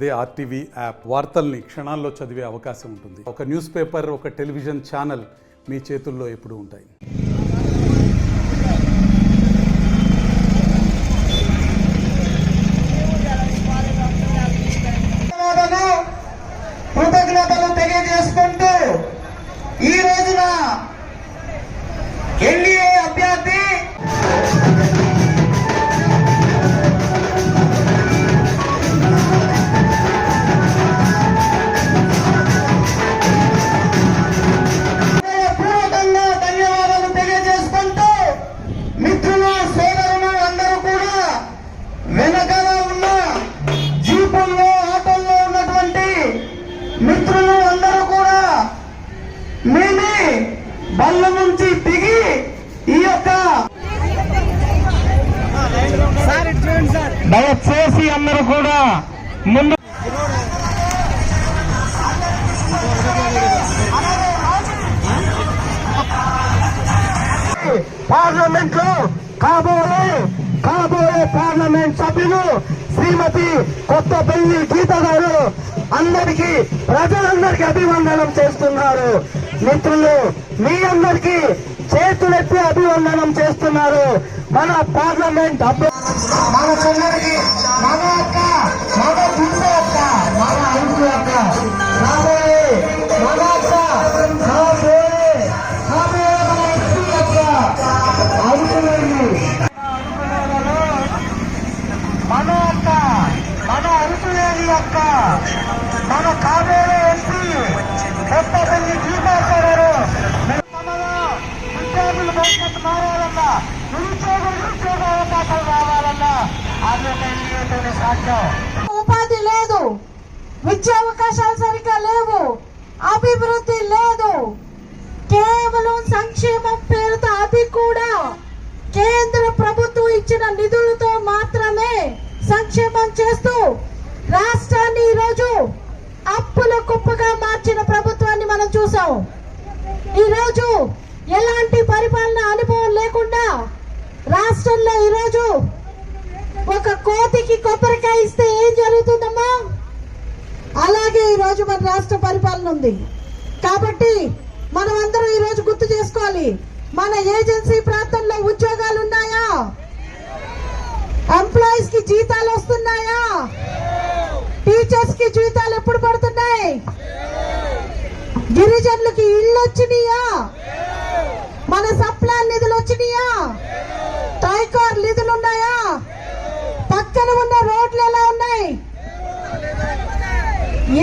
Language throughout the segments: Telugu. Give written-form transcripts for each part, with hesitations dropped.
అదే ఆర్టీవీ యాప్ వార్తల్ని క్షణాల్లో చదివే అవకాశం ఉంటుంది. ఒక న్యూస్ పేపర్, ఒక టెలివిజన్ ఛానల్ మీ చేతుల్లో ఎప్పుడూ ఉంటాయి. కృతజ్ఞతలు తెలియజేసుకుంటూ ఈ రోజున ఎన్డీఏ అభ్యర్థి పూర్వకంగా ధన్యవాదాలు తెలియజేసుకుంటూ మిత్రులు, సోదరులు అందరూ కూడా వెనకాల ఉన్న జీపుల్లో, ఆటోల్లో ఉన్నటువంటి మిత్రులు అందరూ కూడా మేమే బల్ల నుంచి దిగి ఈ యొక్క దయచేసి అందరూ కూడా ముందు పార్లమెంట్ లో కాబోయే పార్లమెంట్ సభ్యులు శ్రీమతి కొత్తపల్లి గీత గారు అందరికీ, ప్రజలందరికీ అభివందనం చేస్తున్నారు. మిత్రులు, మీ అందరికీ చేతులెత్తి అభివందనం చేస్తున్నారు. మన పార్లమెంట్ మన చెల్లెడికి, మన అక్క, మన గుండె అక్క, మన అంకు అక్క, రాబోయే మన అక్క, రాబోయే మన ఎంపీ అక్క, అనుకునేది మన అక్క, మన అనుకునేది అక్క, మన కాబోయే ఎంపీ కొత్తపల్లి గీతా గారు. విద్యార్థులు భవిష్యత్తు మారాలన్నా, నిరుద్యోగ అవకాశాలు రావాలన్నా అది ఒక ఎన్డీఏతోనే సాధ్యం. ఉపాధి లేదు, విద్యా అవకాశాలు సరిగ్గా లేవు, అభివృద్ధి లేదు. కేవలం సంక్షేమం పేరుతో అది కూడా కేంద్ర ప్రభుత్వం ఇచ్చిన నిధులతో మాత్రమే సంక్షేమం చేస్తూ రాష్ట్రాన్ని ఈరోజు అప్పుల కుప్పగా మార్చిన ప్రభుత్వాన్ని మనం చూసాం. ఈరోజు ఎలాంటి పరిపాలన అనుభవం లేకుండా రాష్ట్రంలో ఈరోజు ఒక కోతికి కొబ్బరికాయ ఇస్తే ఏం జరుగుతుందమ్మా, అలాగే ఈరోజు మన రాష్ట్ర పరిపాలన ఉంది. కాబట్టి మనం అందరం ఈరోజు గుర్తు చేసుకోవాలి, మన ఏజెన్సీ ప్రాంతంలో ఉద్యోగాలు ఉన్నాయా? ఎంప్లాయీస్ కి జీతాలు వస్తున్నాయా? టీచర్స్ కి జీతాలు ఎప్పుడు పడుతున్నాయి? గిరిజనులకి ఇళ్ళు వచ్చినాయా? మన సప్లాన్ నిధులు వచ్చినాయా? ట్రైకార్ నిధులు ఉన్నాయా? పక్కన ఉన్న రోడ్లు ఎలా ఉన్నాయి?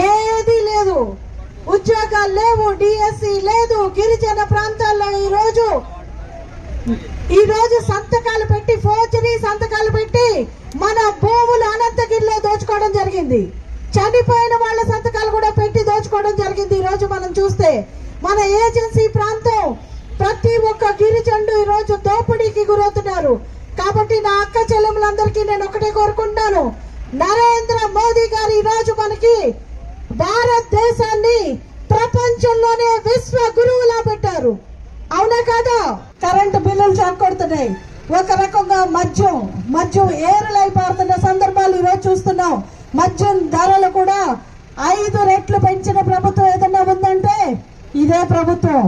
ఏది లేదు, ఉద్యోగాలు లేవు, డిఎస్సి లేదు. గిరిజన ప్రాంతాల్లో ఈ రోజు సంతకాలు పెట్టి, ఫోర్జరీ సంతకాలు పెట్టి మన భూములు అనంతగిరిలో దోచుకోవడం జరిగింది. చనిపోయిన వాళ్ళ సంతకాలు కూడా పెట్టి దోచుకోవడం జరిగింది. ఈ రోజు మనం చూస్తే మన ఏజెన్సీ ప్రాంతం ప్రతి ఒక్క గిరిజనుడు ఈ రోజు దోపిడీకి గురవుతున్నారు. కాబట్టి నా అక్క చెల్లెములందరికీ నేను ఒకటే కోరుకుంటాను, నరేంద్ర మోదీ గారు ఈ రోజు మనకి భారతదేశాన్ని ప్రపంచంలోనే విశ్వ గురువులా పెట్టారు. అవునా కాదా? కరెంటు బిల్లులు చాకొడుతున్నాయి, ఒక రకంగా మద్యం ఏరులైపోతున్న సందర్భాలు ఈరోజు చూస్తున్నాం. మద్యం ధరలు కూడా 5 రెట్లు పెంచిన ప్రభుత్వం ఏదన్నా ఉందంటే ఇదే ప్రభుత్వం.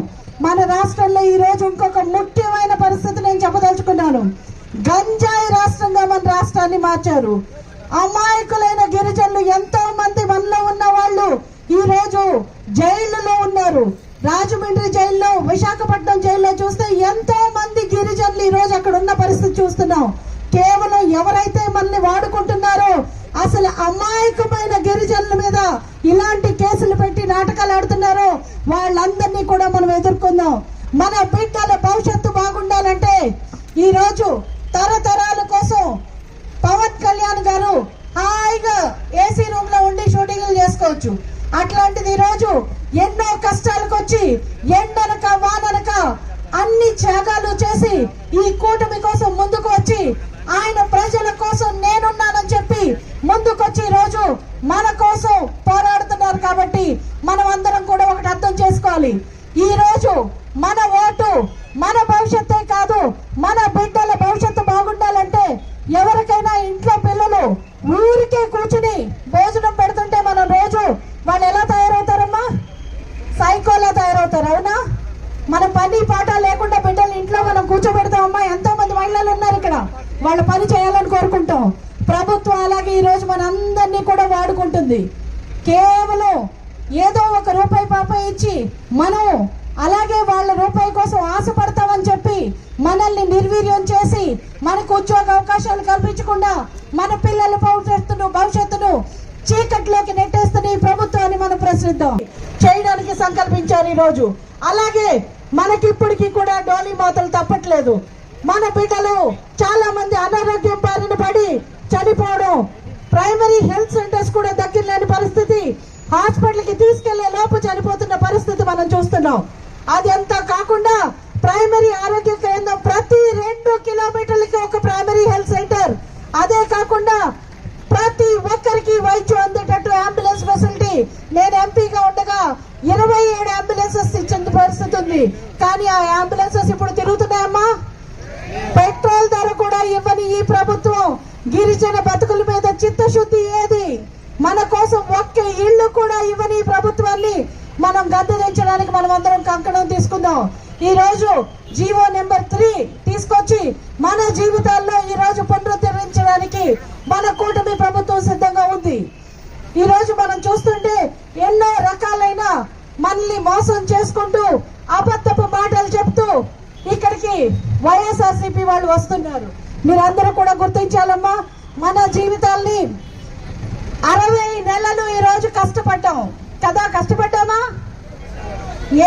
మన రాష్ట్రంలో ఈ రోజు ఇంకొక ముఖ్యమైన పరిస్థితి నేను చెప్పదలుచుకున్నాను. గంజాయి రాష్ట్రంగా మన రాష్ట్రాన్ని మార్చారు. అమాయకులైన గిరిజనులు ఎంతో మంది మనలో ఉన్న వాళ్ళు ఈ రోజు జైళ్లలో ఉన్నారు. రాజమండ్రి జైల్లో, విశాఖపట్నం జైల్లో చూస్తే ఎంతో మంది గిరిజనులు ఈ రోజు అక్కడ ఉన్న పరిస్థితి చూస్తున్నాం. కేవలం ఎవరైతే మనల్ని వాడుకుంటున్నారో, అసలు అమాయకమైన గిరిజనుల మీద ఇలాంటి కేసులు పెట్టి నాటకాలు ఆడుతున్నారో వాళ్ళందరినీ కూడా మనం ఎదుర్కొందాం. మన బిడ్డల భవిష్యత్తు బాగుండాలంటే ఈ రోజు తరతరాల కోసం పవన్ కళ్యాణ్ గారు హాయిగా ఏసీ రూమ్ లో ఉండి షూటింగ్లు చేసుకోవచ్చు. అట్లాంటిది ఈ రోజు ఎన్నో కష్టాలకు వచ్చి ఎండనక వాననక అన్ని త్యాగాలు చేసి ఈ కూటమి కోసం ముందుకు వచ్చి ఆయన ప్రజల కోసం నేనున్నానని చెప్పి ముందుకొచ్చి ఈ రోజు మన కోసం పోరాడుతున్నారు. కాబట్టి మనం అందరం కూడా ఒకటి అర్థం చేసుకోవాలి, ఈ రోజు మన ఓటు మన భవిష్యత్తే కాదు, మన బిడ్డల భవిష్యత్తు బాగుండాలంటే ఎవరికైనా ఇంట్లో పిల్లలు ఊరికే కూర్చుని భోజనం పెడుతుంటే వాళ్ళు ఎలా తయారవుతారమ్మా? సైకోలా తయారవుతారు. అవునా? మనం పని పాట లేకుండా బిడ్డలు ఇంట్లో మనం కూర్చోబెడతామమ్మా. ఎంతో మంది మహిళలు ఉన్నారు ఇక్కడ, వాళ్ళ పని చేయాలని కోరుకుంటాం. ప్రభుత్వం అలాగే ఈ రోజు మనందరినీ కూడా వాడుకుంటుంది. కేవలం ఏదో ఒక రూపాయి పాప ఇచ్చి మనం అలాగే వాళ్ళ రూపాయి కోసం ఆశపడతామని చెప్పి మనల్ని నిర్వీర్యం చేసి మనకు ఉద్యోగ అవకాశాలు కల్పించకుండా మన పిల్లల భవిష్యత్తును చీకట్లోకి నెట్టేస్తున్న ఈ ప్రభుత్వాన్ని మనం ప్రశ్నిద్దాం. చేయడానికి సంకల్పించారు ఈ రోజు. అలాగే మనకిప్పటికీ కూడా డోలీ మోతలు తప్పట్లేదు. మన బిడ్డలు చాలా మంది అనారోగ్యం బారిన పడి చనిపోవడం, ప్రైమరీ హెల్త్ సెంటర్స్ కూడా దగ్గర లేని పరిస్థితి, హాస్పిటల్కి తీసుకెళ్లే లోపు చనిపోతున్న పరిస్థితి మనం చూస్తున్నాం. అది అంతా కాకుండా ప్రైమరీ ఆరోగ్య కేంద్రం ప్రతి 2 కిలోమీటర్లకి ఒక ప్రైమరీ హెల్త్ సెంటర్, అదే కాకుండా ప్రతి ఒక్కరికి వైద్యం అందేటట్టు అంబులెన్స్ ఫెసిలిటీ. నేను ఎంపీగా ఉండగా 27 అంబులెన్సెస్ ఇచ్చిన పరిస్థితి ఉంది. కానీ ఆ అంబులెన్సెస్ ఇప్పుడు తిరుగుతున్నాయమ్మా. పెట్రోల్ ధర కూడా ఇవ్వని ఈ ప్రభుత్వం గిరిజన బతుకుల మీద చిత్తశుద్ధి ఏది? మన కోసం ఒక్క ఇల్లు కూడా ఇవ్వని ఈ ప్రభుత్వాన్ని మనం గద్దెదించడానికి మనం అందరం కంకణం తీసుకుందాం. ఈ రోజు జీవో నెంబర్ 3 తీసుకొచ్చి మన జీవితాల్లో ఈ రోజు పునరుద్ధరించడానికి మన కూటమి ప్రభుత్వం సిద్ధంగా ఉంది. ఈ రోజు మనం చూస్తుంటే ఎన్నో రకాలైన మనల్ని మోసం చేసుకుంటూ అబద్ధపు మాటలు చెప్తూ ఇక్కడికి వైఎస్ఆర్సీపీ వాళ్ళు వస్తున్నారు. మీరందరూ కూడా గుర్తించాలమ్మా. మన జీవితాల్ని 60 నెలలు ఈ రోజు కష్టపడ్డాం కదా. కష్టపడ్డామా?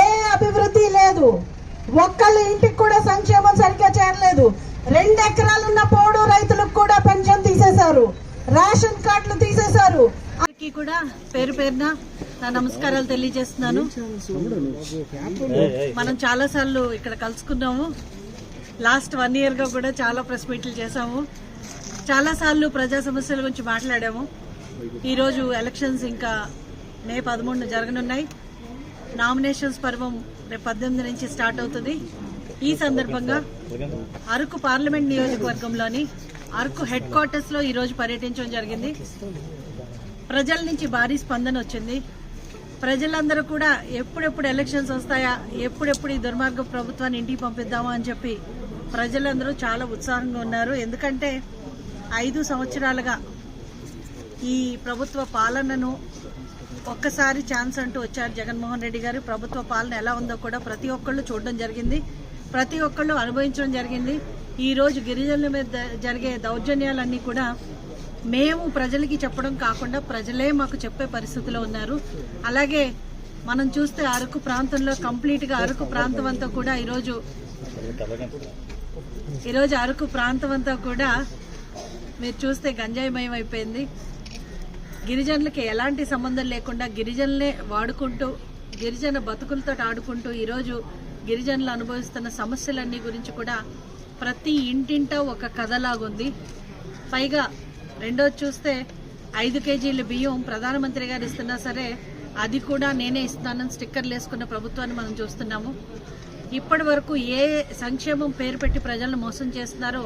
ఏ అభివృద్ధి లేదు. ఒక్కళ్ళ ఇంటికి కూడా సంక్షేమం సరిగ్గా చేరలేదు. 2 ఎకరాలు ఉన్న పోడు రైతులకు కూడా పెన్షన్ తీసేశారు, రేషన్ కార్డులు తీసేశారు. కూడా పేరు పేరున నా నమస్కారాలు తెలియజేస్తున్నాను. మనం చాలా సార్లు ఇక్కడ కలుసుకున్నాము. లాస్ట్ 1 year గా కూడా చాలా ప్రెస్ మీట్లు చేశాము. చాలా సార్లు ప్రజా సమస్యల గురించి మాట్లాడాము. ఈరోజు ఎలక్షన్స్ ఇంకా మే 13 జరగనున్నాయి. నామినేషన్స్ పర్వం రేపు 18 నుంచి స్టార్ట్ అవుతుంది. ఈ సందర్భంగా అరకు పార్లమెంట్ నియోజకవర్గంలోని అరకు హెడ్ క్వార్టర్స్ లో ఈరోజు పర్యటించడం జరిగింది. ప్రజల నుంచి భారీ స్పందన వచ్చింది. ప్రజలందరూ కూడా ఎప్పుడెప్పుడు ఎలక్షన్స్ వస్తాయా, ఎప్పుడెప్పుడు ఈ దుర్మార్గ ప్రభుత్వాన్ని ఇంటికి పంపిద్దామా అని చెప్పి ప్రజలందరూ చాలా ఉత్సాహంగా ఉన్నారు. ఎందుకంటే 5 సంవత్సరాలుగా ఈ ప్రభుత్వ పాలనను ఒక్కసారి ఛాన్స్ అంటూ వచ్చారు జగన్మోహన్ రెడ్డి గారు. ప్రభుత్వ పాలన ఎలా ఉందో కూడా ప్రతి ఒక్కళ్ళు చూడడం జరిగింది, ప్రతి ఒక్కళ్ళు అనుభవించడం జరిగింది. ఈ రోజు గిరిజనుల మీద జరిగే దౌర్జన్యాలన్నీ కూడా మేము ప్రజలకి చెప్పడం కాకుండా ప్రజలే మాకు చెప్పే పరిస్థితిలో ఉన్నారు. అలాగే మనం చూస్తే అరకు ప్రాంతంలో కంప్లీట్ గా అరకు ప్రాంతం అంతా కూడా ఈరోజు అరకు ప్రాంతం అంతా కూడా మీరు చూస్తే గంజాయిమయం అయిపోయింది. గిరిజనులకి ఎలాంటి సంబంధం లేకుండా గిరిజనులే వాడుకుంటూ గిరిజన బతుకులతో ఆడుకుంటూ ఈరోజు గిరిజనులు అనుభవిస్తున్న సమస్యలన్నీ గురించి కూడా ప్రతి ఇంటింటా ఒక కథలాగుంది. పైగా రెండోది చూస్తే 5 కేజీల బియ్యం ప్రధానమంత్రి గారు ఇస్తున్నా సరే అది కూడా నేనే ఇస్తానని స్టిక్కర్లు వేసుకున్న ప్రభుత్వాన్ని మనం చూస్తున్నాము. ఇప్పటి వరకు ఏ సంక్షేమం పేరు పెట్టి ప్రజలను మోసం చేస్తున్నారో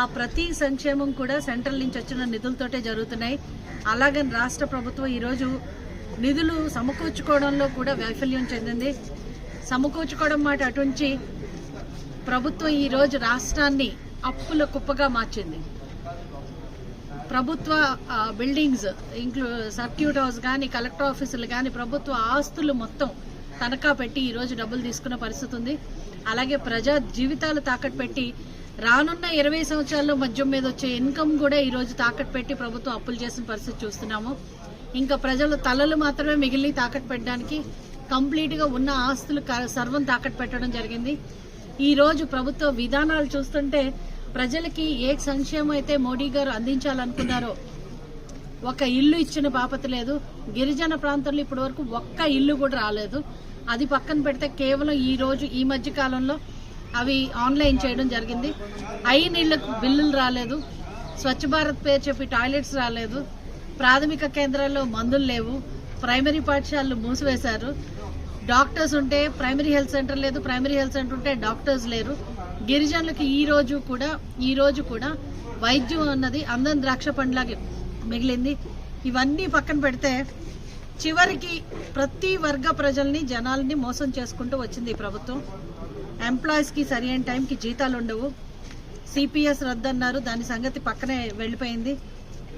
ఆ ప్రతి సంక్షేమం కూడా సెంట్రల్ నుంచి వచ్చిన నిధులతోటే జరుగుతున్నాయి. అలాగని రాష్ట్ర ప్రభుత్వం ఈరోజు నిధులు సమకూర్చుకోవడంలో కూడా వైఫల్యం చెందింది. సమకూర్చుకోవడం మాట అటుంచి ప్రభుత్వం ఈరోజు రాష్ట్రాన్ని అప్పుల కుప్పగా మార్చింది. ప్రభుత్వ బిల్డింగ్స్ సర్క్యూట్ హౌస్ కానీ కలెక్టర్ ఆఫీసులు కానీ ప్రభుత్వ ఆస్తులు మొత్తం తనఖా పెట్టి ఈరోజు డబ్బులు తీసుకున్న పరిస్థితి ఉంది. అలాగే ప్రజా జీవితాలు తాకట్టు పెట్టి రానున్న 20 సంవత్సరాల్లో మద్యం మీద వచ్చే ఇన్కమ్ కూడా ఈరోజు తాకట్టు పెట్టి ప్రభుత్వం అప్పులు చేసిన పరిస్థితి చూస్తున్నాము. ఇంకా ప్రజలు తలలు మాత్రమే మిగిలి తాకట్టు పెట్టడానికి కంప్లీట్ గా ఉన్న ఆస్తులు సర్వం తాకట్టు పెట్టడం జరిగింది. ఈ రోజు ప్రభుత్వ విధానాలు చూస్తుంటే ప్రజలకి ఏ సంక్షేమం అయితే మోడీ గారు అందించాలనుకున్నారో ఒక ఇల్లు ఇచ్చిన బాపత లేదు. గిరిజన ప్రాంతంలో ఇప్పటి వరకు ఒక్క ఇల్లు కూడా రాలేదు. అది పక్కన పెడితే కేవలం ఈ రోజు ఈ మధ్య కాలంలో అవి ఆన్లైన్ చేయడం జరిగింది. నీళ్లకు బిల్లులు రాలేదు, స్వచ్ఛ భారత్ పేరు చెప్పి టాయిలెట్స్ రాలేదు, ప్రాథమిక కేంద్రాల్లో మందులు లేవు, ప్రైమరీ పాఠశాలలు మూసివేశారు, డాక్టర్స్ ఉంటే ప్రైమరీ హెల్త్ సెంటర్ లేదు, ప్రైమరీ హెల్త్ సెంటర్ ఉంటే డాక్టర్స్ లేరు. గిరిజనులకి ఈ రోజు కూడా వైద్యం అన్నది అందం ద్రాక్ష పండ్లాగా మిగిలింది. ఇవన్నీ పక్కన పెడితే చివరికి ప్రతి వర్గ ప్రజల్ని జనాల్ని మోసం చేసుకుంటూ వచ్చింది ఈ ప్రభుత్వం. ఎంప్లాయీస్కి సరి అయిన టైంకి జీతాలు ఉండవు. సిపిఎస్ రద్దు అన్నారు, దాని సంగతి పక్కనే వెళ్ళిపోయింది.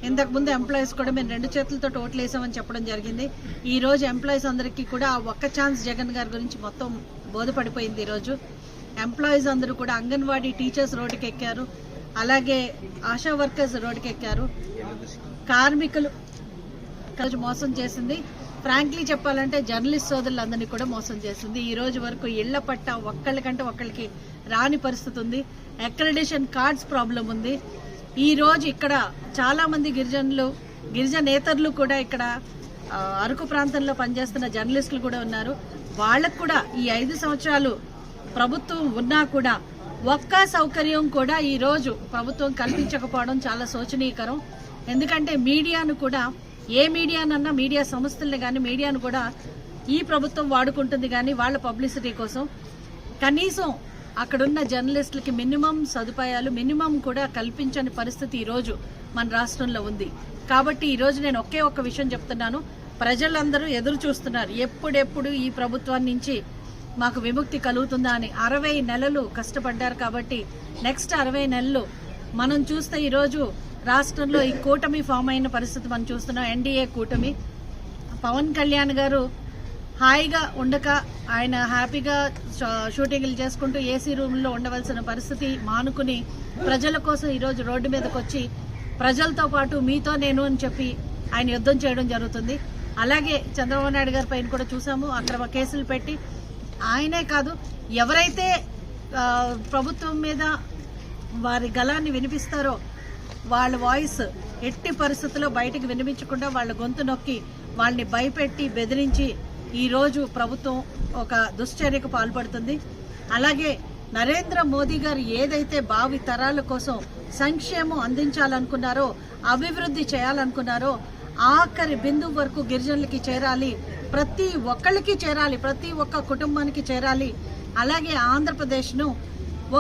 ఇంతకుముందు ఎంప్లాయీస్ కూడా మేము 2 చేతులతో ఓట్లు వేసామని చెప్పడం జరిగింది. ఈ రోజు ఎంప్లాయీస్ అందరికీ కూడా ఆ ఒక్క ఛాన్స్ జగన్ గారి గురించి మొత్తం బోధపడిపోయింది. ఈరోజు ఎంప్లాయీస్ అందరూ కూడా అంగన్వాడీ టీచర్స్ రోడ్డుకి ఎక్కారు, అలాగే ఆశా వర్కర్స్ రోడ్డుకి ఎక్కారు. కార్మికులు రోజు మోసం చేసింది. ఫ్రాంక్లీ చెప్పాలంటే జర్నలిస్ట్ సోదరులందరినీ కూడా మోసం చేసింది. ఈ రోజు వరకు ఇళ్ల పట్ట ఒక్కళ్ళకంటే ఒక్కళ్ళకి రాని పరిస్థితి ఉంది. అక్రెడిషన్ కార్డ్స్ ప్రాబ్లం ఉంది. ఈ రోజు ఇక్కడ చాలా మంది గిరిజనేతరులు కూడా ఇక్కడ అరకు ప్రాంతంలో పనిచేస్తున్న జర్నలిస్టులు కూడా ఉన్నారు. వాళ్ళకు కూడా ఈ 5 సంవత్సరాలు ప్రభుత్వం ఉన్నా కూడా ఒక్క సౌకర్యం కూడా ఈ రోజు ప్రభుత్వం కల్పించకపోవడం చాలా శోచనీయకరం. ఎందుకంటే మీడియాను కూడా మీడియానన్నా మీడియా సంస్థల్ని కానీ మీడియాను కూడా ఈ ప్రభుత్వం వాడుకుంటుంది కానీ వాళ్ళ పబ్లిసిటీ కోసం. కనీసం అక్కడున్న జర్నలిస్టులకి మినిమం సదుపాయాలు మినిమం కూడా కల్పించని పరిస్థితి ఈ రోజు మన రాష్ట్రంలో ఉంది. కాబట్టి ఈ రోజు నేను ఒక్క విషయం చెప్తున్నాను. ప్రజలందరూ ఎదురు చూస్తున్నారు ఎప్పుడెప్పుడు ఈ ప్రభుత్వం నుంచి మాకు విముక్తి కలుగుతుందా అని. 60 నెలలు కష్టపడ్డారు కాబట్టి నెక్స్ట్ 60 నెలలు మనం చూస్తే ఈరోజు రాష్ట్రంలో ఈ కూటమి ఫామ్ అయిన పరిస్థితి మనం చూస్తున్నాం. ఎన్డీఏ కూటమి. పవన్ కళ్యాణ్ గారు హాయిగా ఉండక ఆయన హ్యాపీగా షూటింగ్లు చేసుకుంటూ ఏసీ రూమ్లో ఉండవలసిన పరిస్థితి మానుకుని ప్రజల కోసం ఈరోజు రోడ్డు మీదకి వచ్చి ప్రజలతో పాటు మీతో నేను అని చెప్పి ఆయన యుద్ధం చేయడం జరుగుతుంది. అలాగే చంద్రబాబు నాయుడు గారి పైన కూడా చూసాము, అక్రమ కేసులు పెట్టి. ఆయనే కాదు, ఎవరైతే ప్రభుత్వం మీద వారి గళాన్ని వినిపిస్తారో వాళ్ళ వాయిస్ ఎట్టి పరిస్థితుల్లో బయటకు వినిపించకుండా వాళ్ళ గొంతు నొక్కి వాళ్ళని భయపెట్టి బెదిరించి ఈ రోజు ప్రభుత్వం ఒక దుశ్చర్యకు పాల్పడుతుంది. అలాగే నరేంద్ర మోదీ గారు ఏదైతే భావి తరాల కోసం సంక్షేమం అందించాలనుకున్నారో, అభివృద్ధి చేయాలనుకున్నారో, ఆఖరి బిందువు వరకు గిరిజనులకి చేరాలి, ప్రతి ఒక్కళ్ళకి చేరాలి, ప్రతి ఒక్క కుటుంబానికి చేరాలి. అలాగే ఆంధ్రప్రదేశ్ను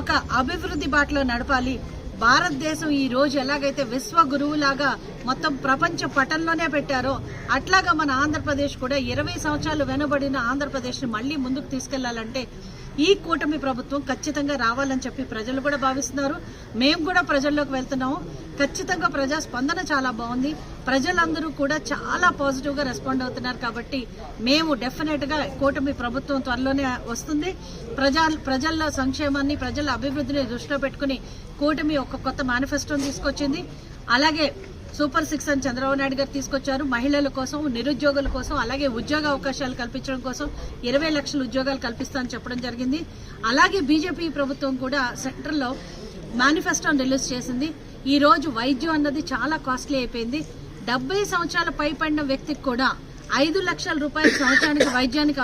ఒక అభివృద్ధి బాటలో నడపాలి. భారతదేశం ఈ రోజు ఎలాగైతే విశ్వ గురువులాగా మొత్తం ప్రపంచ పటంలోనే పెట్టారో అట్లాగా మన ఆంధ్రప్రదేశ్ కూడా 20 సంవత్సరాలు వెనుబడిన ఆంధ్రప్రదేశ్ని మళ్లీ ముందుకు తీసుకెళ్లాలంటే ఈ కూటమి ప్రభుత్వం ఖచ్చితంగా రావాలని చెప్పి ప్రజలు కూడా భావిస్తున్నారు. మేము కూడా ప్రజల్లోకి వెళ్తున్నాము. ఖచ్చితంగా ప్రజా స్పందన చాలా బాగుంది. ప్రజలందరూ కూడా చాలా పాజిటివ్ గా రెస్పాండ్ అవుతున్నారు. కాబట్టి మేము డెఫినెట్ గా కూటమి ప్రభుత్వం త్వరలోనే వస్తుంది. ప్రజల సంక్షేమాన్ని ప్రజల అభివృద్ధిని దృష్టిలో పెట్టుకుని కూటమి ఒక కొత్త మేనిఫెస్టోని తీసుకొచ్చింది. అలాగే సూపర్ 6 అని చంద్రబాబు నాయుడు గారు తీసుకొచ్చారు. మహిళల కోసం, నిరుద్యోగుల కోసం, అలాగే ఉద్యోగ అవకాశాలు కల్పించడం కోసం 20 లక్షల ఉద్యోగాలు కల్పిస్తామని చెప్పడం జరిగింది. అలాగే బీజేపీ ప్రభుత్వం కూడా సెంట్రల్లో మేనిఫెస్టోని రిలీజ్ చేసింది. ఈ రోజు వైద్యం అన్నది చాలా కాస్ట్లీ అయిపోయింది. 70 సంవత్సరాల పైపడిన వ్యక్తికి కూడా 5 లక్షల రూపాయల సంవత్సరానికి వైద్యానికి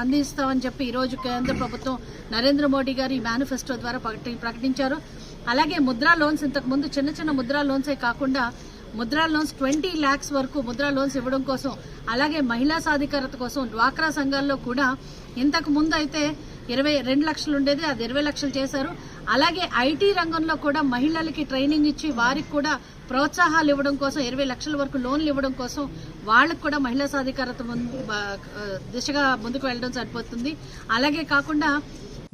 అందిస్తామని చెప్పి ఈ రోజు కేంద్ర ప్రభుత్వం నరేంద్ర మోడీ గారు ఈ మేనిఫెస్టో ద్వారా ప్రకటించారు. అలాగే ముద్రా లోన్స్, ఇంతకు ముందు చిన్న ముద్రా లోన్సే కాకుండా ముద్రా లోన్స్ 20 lakhs వరకు ముద్రా లోన్స్ ఇవ్వడం కోసం, అలాగే మహిళా సాధికారత కోసం డ్వాక్రా సంఘాల్లో కూడా ఇంతకు ముందు అయితే 22 లక్షలు ఉండేది, అది 20 లక్షలు చేశారు. అలాగే ఐటీ రంగంలో కూడా మహిళలకి ట్రైనింగ్ ఇచ్చి వారికి కూడా ప్రోత్సాహాలు ఇవ్వడం కోసం 20 లక్షల వరకు లోన్లు ఇవ్వడం కోసం వాళ్ళకు కూడా మహిళా సాధికారత దిశగా ముందుకు వెళ్ళడం సరిపోతుంది. అలాగే కాకుండా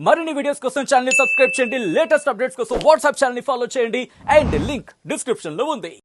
మరిన్ని వీడియోస్ కోసం ఛానల్ ని సబ్స్క్రైబ్ చేయండి. లేటెస్ట్ అప్డేట్స్ కోసం వాట్సాప్ ఛానల్ ని ఫాలో చేయండి. అండ్ లింక్ డిస్క్రిప్షన్ లో ఉంది.